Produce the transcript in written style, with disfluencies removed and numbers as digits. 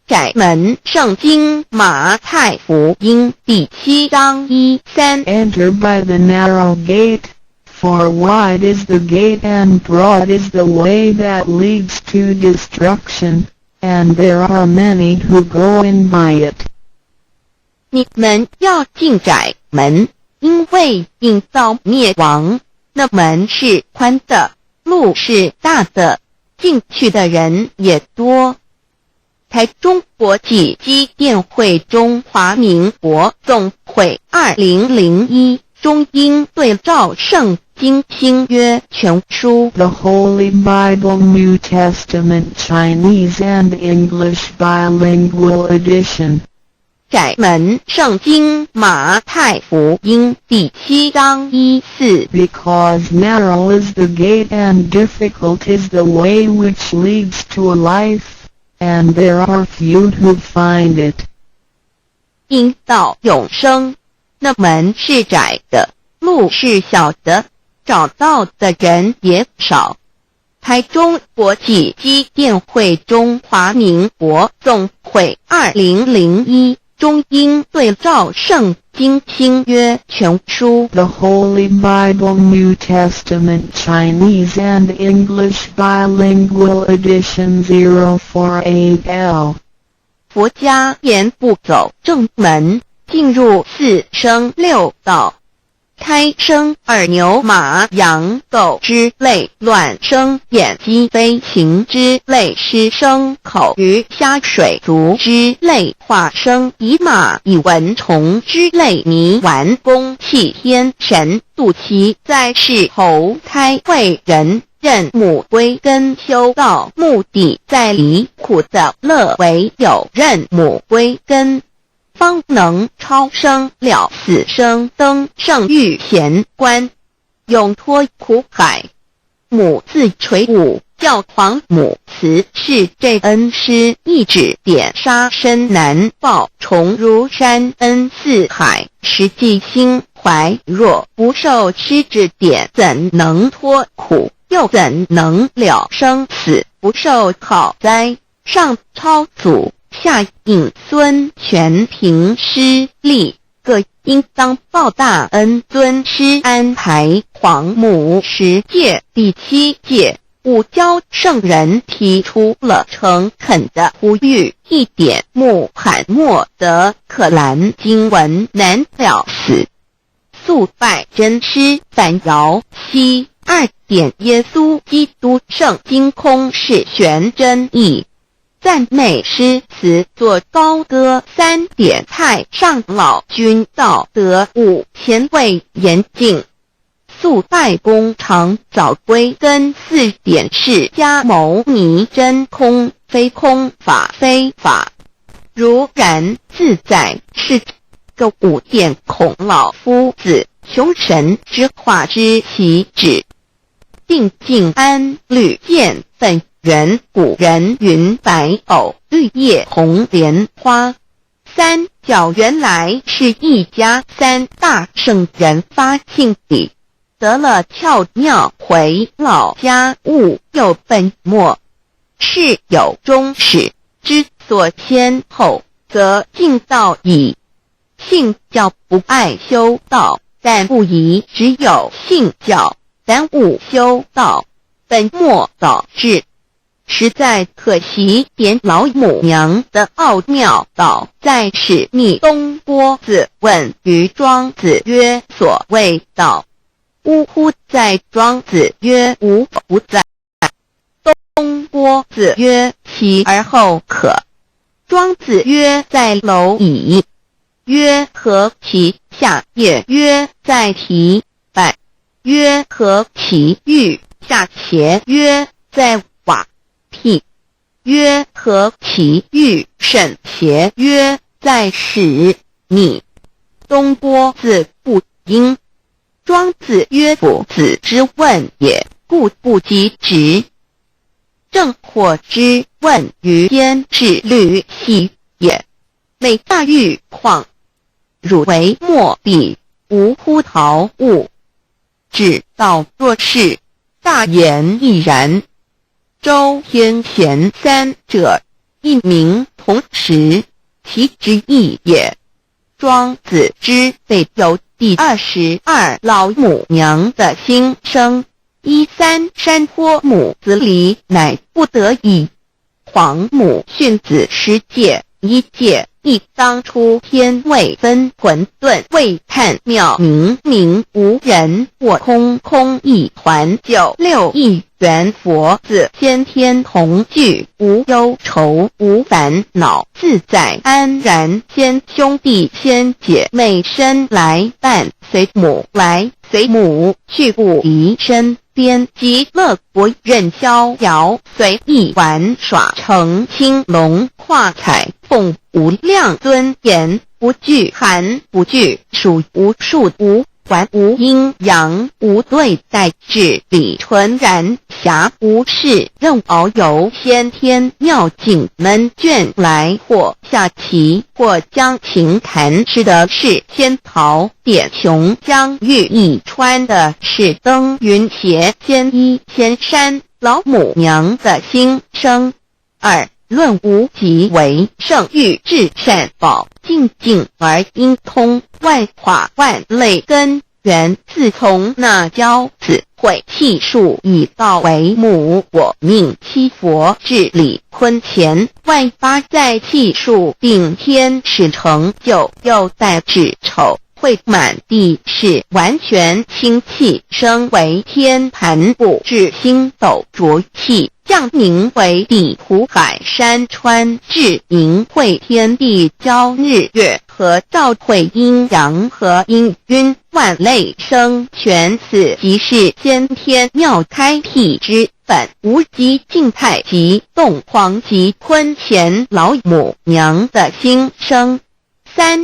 窄门圣经马太福音第7章1、3 Enter by the narrow gate, for wide is the gate and broad is the way that leads to destruction, and there are many who go in by it. 你们要进窄门，因为引到灭亡。那门是宽的，路是大的，进去的人也多。台中国际机电会中华民国总会2001中英对照圣经新约全书 The Holy Bible New Testament Chinese and English Bilingual Edition. 窄门圣经马太福音第7章1、4 Because narrow is the gate and difficult is the way which leads to life, and there are few who find it. 因到永生，那门是窄的，路是小的，找到的人也少。台中国际机电会中华民国总会2001中英对照圣经新约全书 The Holy Bible New Testament Chinese and English Bilingual Edition 048L. 佛家言不走正门，进入四生六道。胎生耳牛马羊狗之类，卵生眼鸡飞禽之类，湿生口鱼虾水族之类，化生以马以蚊虫之类，泥丸公气天神肚脐在世投胎为人，任母归根修道，目的在离苦的乐，唯有任母归根，方能超生了死生，登圣域贤官，永脱苦海。母自垂武，教皇母慈是这恩师，一指点杀身难报，重如山恩似海，实际心怀若不受师指点，怎能脱苦？又怎能了生死？不受好灾，上超祖，下引孙，全凭师力，各应当报大恩。尊师安排皇母10诫，第7诫，五教圣人提出了诚恳的呼吁，一点穆罕默德可兰经文难了死，肃拜真师反摇西。2点耶稣基督圣经空是玄真义，赞美诗词作高歌。3点太上老君道德5前卫严谨，肃拜公常早归根。4点释迦牟尼真空非空，法非法，如然自在，是个5点孔老夫子穷神之化之其旨，定静安律见本源。古人云白藕绿叶红莲花。3角原来是一家3大圣人发性理，得了窍妙，回老家务有本末，事有终始，之所先后，则敬道矣。信教不爱修道，但不宜只有信教，但勿修道，本末倒置，实在可惜。点老母娘的奥妙道，在使密东波子问于庄子曰：所谓道，呜呼！在庄子曰：无不在。东波子曰：其而后可。庄子曰：在蝼蚁。曰：何其下也？曰：在蹄。百。曰：何其欲下邪？曰：在瓦辟。曰：何其欲甚邪？曰：在使米。东波子不应。庄子曰：夫子之问也，故不及直。正火之问于天之律系也，每大欲况，汝为莫彼，无乎陶物。只道若是，大言亦然。周天贤3者，一名同时，其之意也。庄子之备有第22老母娘的心声，13山坡母子礼，乃不得已。黄母训子10戒，1戒亦当初天未分混沌，未探妙明明无人，我空空一团，96亿元佛子先天同具，无忧愁无烦恼，自在安然。先兄弟先姐妹生来伴随母来，随母去不离身边，极乐国任逍遥，随意玩耍，成青龙画彩凤，无量尊严，不惧寒不惧暑，无数无还无阴阳，无对待，至理纯然，暇无事任遨游，先天妙境门卷来，或下棋，或将琴弹，吃的是仙桃点琼浆玉一穿的是登云鞋，仙衣仙山，老母娘的心声。2论无极为圣域至善宝，静静而应通，万法万类根源，自从那教子会气数以道为母，我命七佛治理坤乾，万八在气数并天使成就，又待至丑会满地是完全清气，升为天盘布至星斗浊气，降凝为地土海山川，至明会天地交日月和照会阴阳和阴晕，万类生全，此即是先天妙开辟之本，无极静态及动荒及坤乾老母娘的心声。3